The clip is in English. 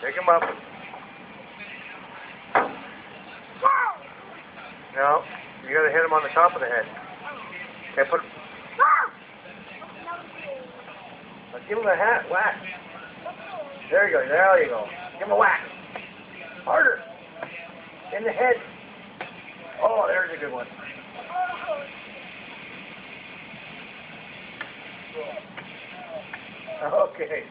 Pick him up. No, you gotta hit him on the top of the head. Okay, put. Let's give him a hat whack. There you go. There you go. Give him a whack. Harder. In the head. Oh, there's a good one. Okay.